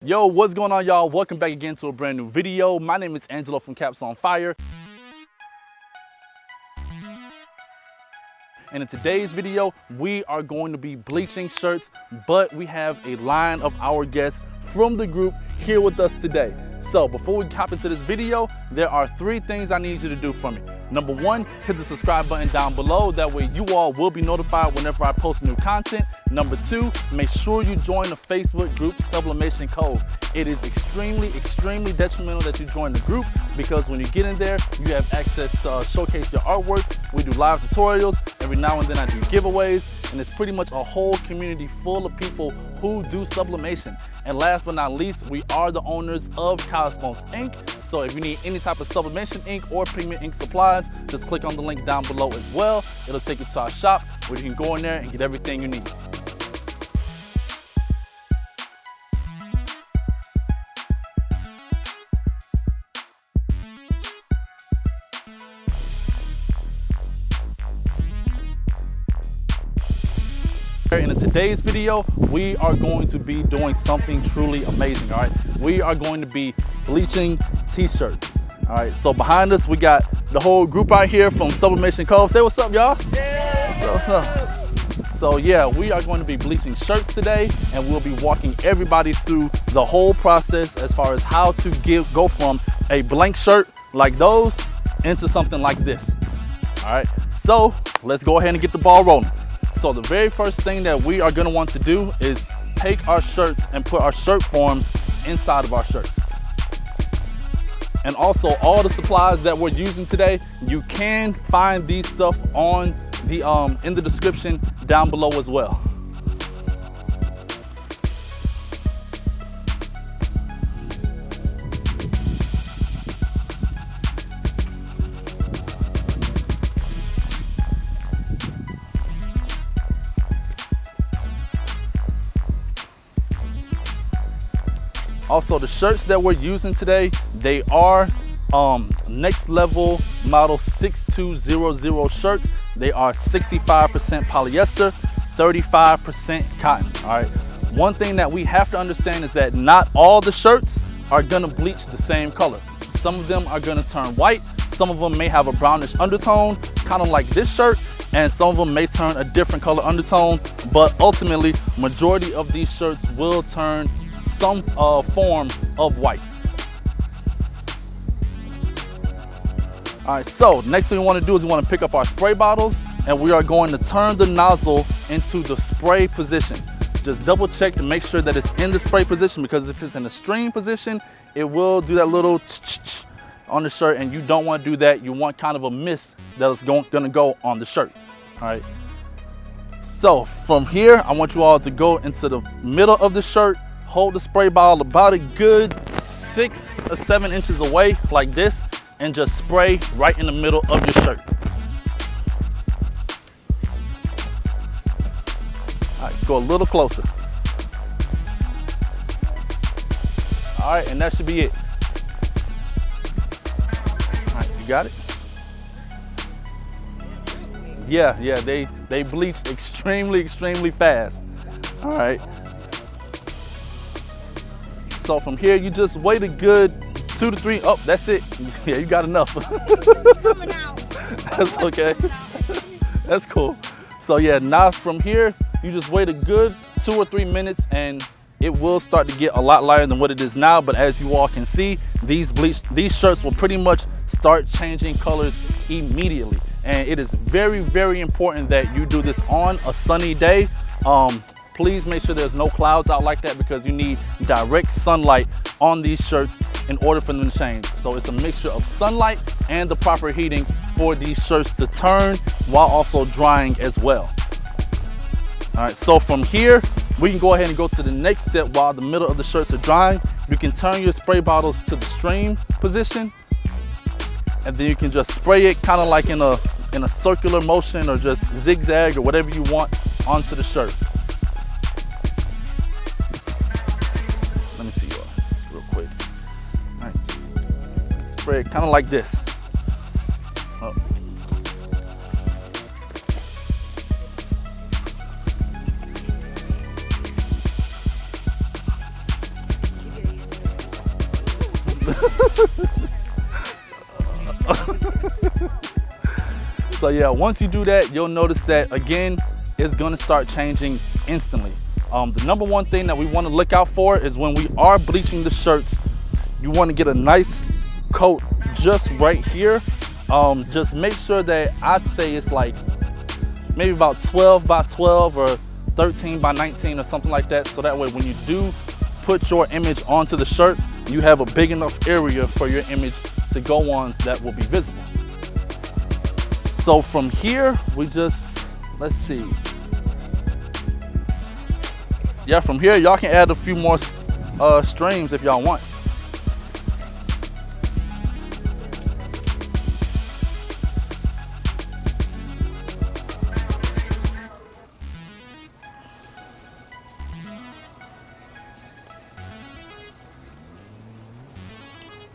Yo, what's going on, y'all? Welcome back again to a brand new video. My name is Angelo from Caps on Fire. And in today's video, we are going to be bleaching shirts, but we have a line of our guests from the group here with us today. So before we hop into this video, there are 3 things I need you to do for me. Number 1, hit the subscribe button down below. That way you all will be notified whenever I post new content. Number 2, make sure you join the Facebook group Sublimation Code. It is extremely detrimental that you join the group, because when you get in there, you have access to showcase your artwork. We do live tutorials. Every now and then I do giveaways, and it's pretty much a whole community full of people who do sublimation. And last but not least, we are the owners of Cosmos Ink. So if you need any type of sublimation ink or pigment ink supplies, just click on the link down below as well. It'll take you to our shop where you can go in there and get everything you need. And in today's video, we are going to be doing something truly amazing, all right? We are going to be bleaching T-shirts, all right? So behind us, we got the whole group out here from Sublimation Cove. Say what's up, y'all. Yeah. So yeah, we are going to be bleaching shirts today, and we'll be walking everybody through the whole process as far as how to go from a blank shirt like those into something like this, all right? So let's go ahead and get the ball rolling. So the very first thing that we are gonna want to do is take our shirts and put our shirt forms inside of our shirts. And also all the supplies that we're using today, you can find these stuff on the in the description down below as well. Also, the shirts that we're using today, they are next level model 6200 shirts. They are 65% polyester, 35% cotton, all right? One thing that we have to understand is that not all the shirts are gonna bleach the same color. Some of them are gonna turn white. Some of them may have a brownish undertone, kind of like this shirt, and some of them may turn a different color undertone, but ultimately, majority of these shirts will turn some form of white. All right, so next thing we want to do is we want to pick up our spray bottles, and we are going to turn the nozzle into the spray position. Just double check to make sure that it's in the spray position, because if it's in the stream position, it will do that little on the shirt, and you don't want to do that. You want kind of a mist that is going to go on the shirt. All right. So from here, I want you all to go into the middle of the shirt. Hold the spray bottle about a good 6 or 7 inches away like this, and just spray right in the middle of your shirt. All right, go a little closer. All right, and that should be it. All right, you got it? Yeah, they bleach extremely fast. All right. So from here, you just wait a good 2 to 3. Oh, that's it. Yeah, you got enough. That's okay. That's cool. So yeah, now from here, you just wait a good 2 or 3 minutes, and it will start to get a lot lighter than what it is now. But as you all can see, these shirts will pretty much start changing colors immediately. And it is very important that you do this on a sunny day. Please make sure there's no clouds out like that, because you need direct sunlight on these shirts in order for them to change. So it's a mixture of sunlight and the proper heating for these shirts to turn while also drying as well. All right, so from here, we can go ahead and go to the next step. While the middle of the shirts are drying, you can turn your spray bottles to the stream position, and then you can just spray it kind of like in a circular motion, or just zigzag, or whatever you want onto the shirt. Let me see yours real quick. All right. Spray it kind of like this. Oh. So yeah, once you do that, you'll notice that again, it's gonna start changing instantly. The number one thing that we wanna look out for is when we are bleaching the shirts, you wanna get a nice coat just right here. Just make sure that, I'd say it's like maybe about 12 by 12 or 13 by 19 or something like that. So that way when you do put your image onto the shirt, you have a big enough area for your image to go on that will be visible. So from here, we just, let's see. Yeah, from here, y'all can add a few more streams if y'all want.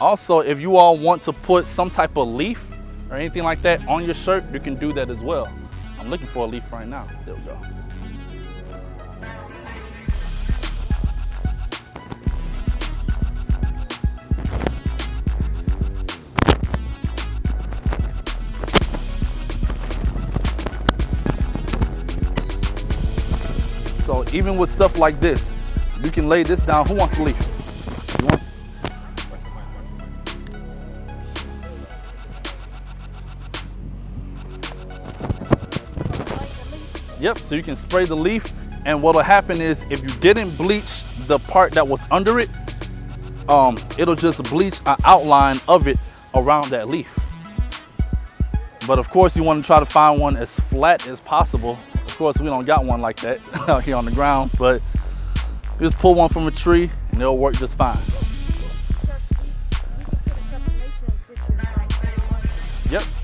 Also, if you all want to put some type of leaf or anything like that on your shirt, you can do that as well. I'm looking for a leaf right now. There we go. So even with stuff like this, you can lay this down. Who wants the leaf? You want? Yep, so you can spray the leaf, and what'll happen is if you didn't bleach the part that was under it, it'll just bleach an outline of it around that leaf. But of course you want to try to find one as flat as possible. Of course we don't got one like that out here on the ground, but just pull one from a tree and it'll work just fine.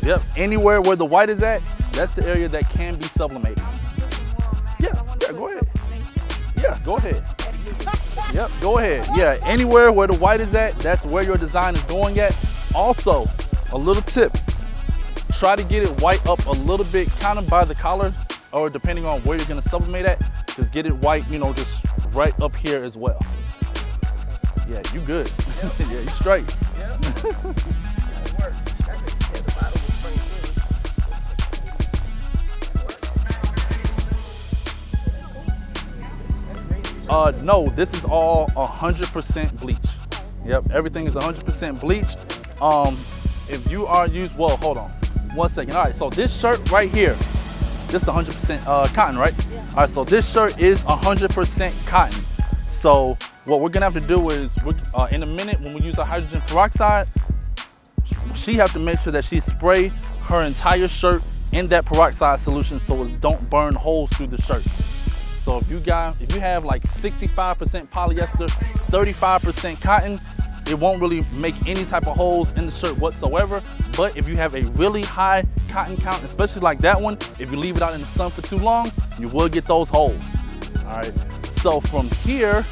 Yep, anywhere where the white is at, that's the area that can be sublimated. Yeah, go ahead. Yeah, go ahead. Yep, go ahead. Yeah, anywhere where the white is at, that's where your design is going at. Also, a little tip, try to get it white up a little bit, kind of by the collar, or depending on where you're gonna sublimate at, just get it white, you know, just right up here as well. Yeah, you good. Yep. Yeah, you straight. Yep. No, this is all 100% bleach. Yep, everything is 100% bleach. If you are well, hold on 1 second. All right, so this shirt right here, this is 100% cotton, right? Yeah. All right, so this shirt is 100% cotton. So what we're gonna have to do is, in a minute when we use the hydrogen peroxide, she have to make sure that she spray her entire shirt in that peroxide solution so it don't burn holes through the shirt. So if you have like 65% polyester, 35% cotton, it won't really make any type of holes in the shirt whatsoever. But if you have a really high cotton count, especially like that one, if you leave it out in the sun for too long, you will get those holes. All right, so from here,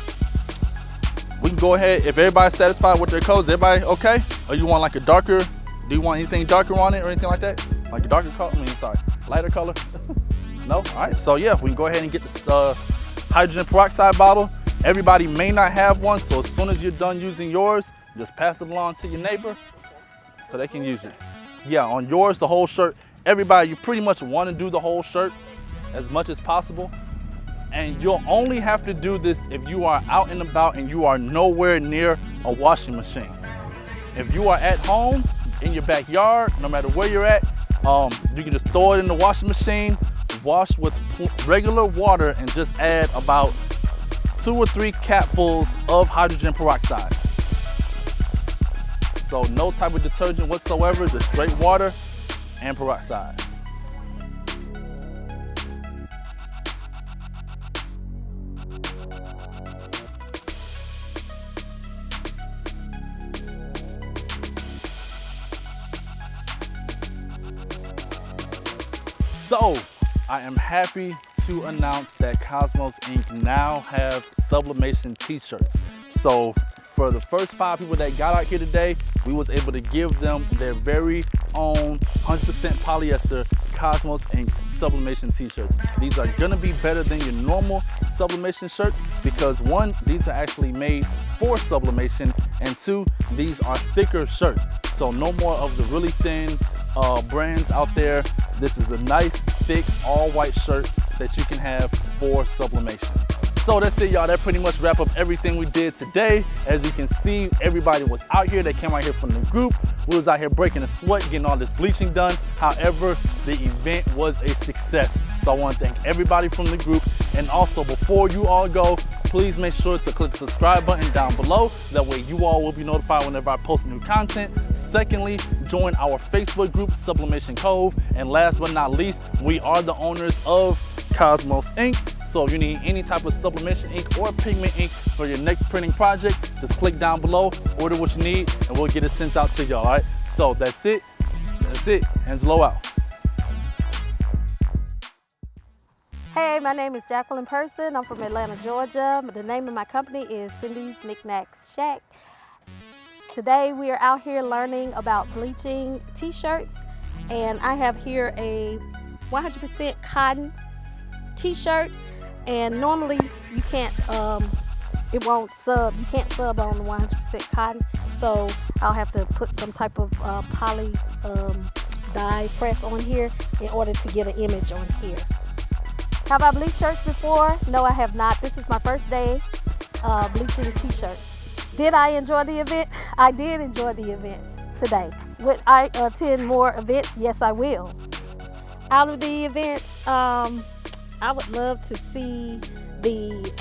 we can go ahead, if everybody's satisfied with their colors, everybody okay? Or you want like a darker, do you want anything darker on it or anything like that? Like a darker color, lighter color? No? All right, so yeah, we can go ahead and get the hydrogen peroxide bottle. Everybody may not have one, so as soon as you're done using yours, just pass it along to your neighbor so they can use it. Yeah, on yours, the whole shirt, everybody, you pretty much want to do the whole shirt as much as possible. And you'll only have to do this if you are out and about and you are nowhere near a washing machine. If you are at home, in your backyard, no matter where you're at, you can just throw it in the washing machine, wash with regular water, and just add about 2 or 3 capfuls of hydrogen peroxide. So no type of detergent whatsoever, just straight water and peroxide. So, I am happy to announce that Cosmos Inc. now have Sublimation T-shirts. So for the first 5 people that got out here today, we was able to give them their very own 100% polyester Cosmos Inc. Sublimation T-shirts. These are gonna be better than your normal Sublimation shirts because one, these are actually made for sublimation. And 2, these are thicker shirts. So no more of the really thin brands out there. This is a nice, thick, all white shirt that you can have for sublimation. So that's it, y'all. That pretty much wrap up everything we did today. As you can see, everybody was out here. They came out here from the group. We was out here breaking a sweat, getting all this bleaching done. However, the event was a success. So I want to thank everybody from the group. And also, before you all go, please make sure to click the subscribe button down below. That way you all will be notified whenever I post new content. Secondly, join our Facebook group, Sublimation Cove. And last but not least, we are the owners of Cosmos Ink. So if you need any type of sublimation ink or pigment ink for your next printing project, just click down below, order what you need, and we'll get it sent out to y'all, all right? So that's it. Angelo out. Hey, my name is Jacqueline Person. I'm from Atlanta, Georgia. The name of my company is Cindy's Knickknacks Shack. Today we are out here learning about bleaching T-shirts, and I have here a 100% cotton T-shirt. And normally you can't, it won't sub, you can't sub on the 100% cotton. So I'll have to put some type of poly dye press on here in order to get an image on here. Have I bleached shirts before? No, I have not. This is my first day bleaching T-shirts. Did I enjoy the event? I did enjoy the event today. Would I attend more events? Yes, I will. Out of the event, I would love to see the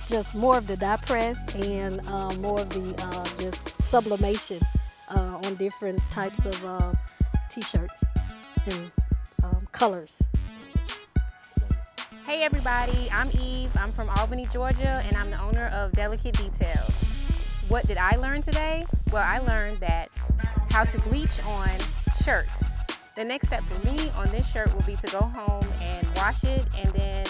just more of the dye press and more of the just sublimation on different types of T-shirts and colors. Hey everybody, I'm Eve. I'm from Albany, Georgia, and I'm the owner of Delicate Details. What did I learn today? Well, I learned that how to bleach on shirts. The next step for me on this shirt will be to go home and wash it and then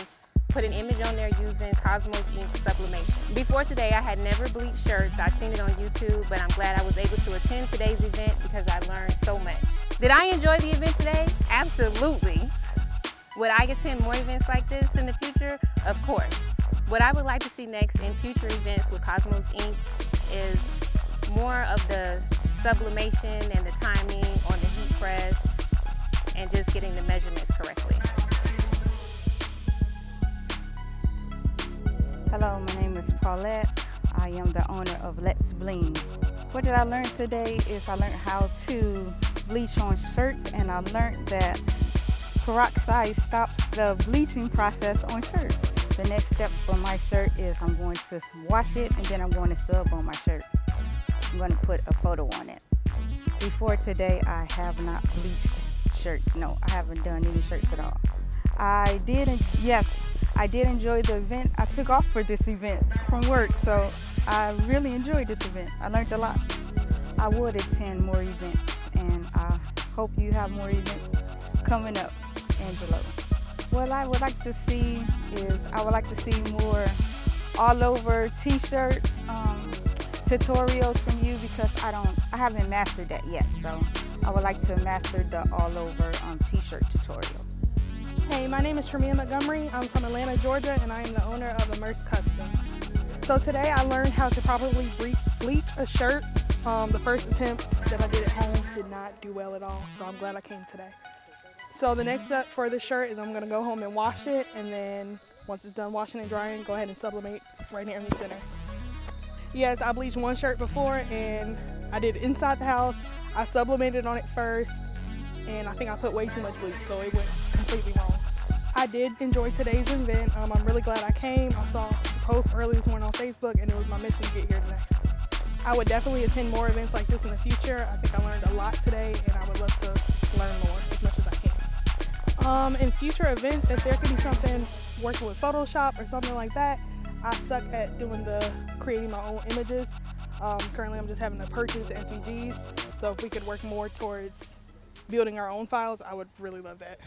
put an image on there using Cosmos Ink Sublimation. Before today, I had never bleached shirts. I've seen it on YouTube, but I'm glad I was able to attend today's event because I learned so much. Did I enjoy the event today? Absolutely. Would I attend more events like this in the future? Of course. What I would like to see next in future events with Cosmos Ink is more of the sublimation and the timing on the heat press and just getting the measurements correctly. Hello, my name is Paulette. I am the owner of Let's Bling. What did I learn today is I learned how to bleach on shirts, and I learned that peroxide stops the bleaching process on shirts. The next step for my shirt is I'm going to wash it and then I'm going to sub on my shirt. I'm going to put a photo on it. Before today, I have not bleached shirts. No, I haven't done any shirts at all. I did enjoy the event. I took off for this event from work, so I really enjoyed this event. I learned a lot. I would attend more events, and I hope you have more events coming up, Angelo. What I would like to see is I would like to see more all over T-shirt tutorials from you, because I haven't mastered that yet. So I would like to master the all over T-shirt tutorial. Hey, my name is Tremia Montgomery. I'm from Atlanta, Georgia, and I am the owner of Immerse Custom. So today I learned how to properly bleach a shirt. The first attempt that I did at home did not do well at all, so I'm glad I came today. So the next step for this shirt is I'm going to go home and wash it, and then once it's done washing and drying, go ahead and sublimate right here in the center. Yes, I bleached one shirt before, and I did it inside the house. I sublimated on it first, and I think I put way too much bleach, so it went completely wrong. I did enjoy today's event. I'm really glad I came. I saw the post early this morning on Facebook, and it was my mission to get here today. I would definitely attend more events like this in the future. I think I learned a lot today, and I would love to learn more as much as I can. In future events, if there could be something working with Photoshop or something like that, I suck at creating my own images. Currently, I'm just having to purchase SVGs, so if we could work more towards building our own files, I would really love that.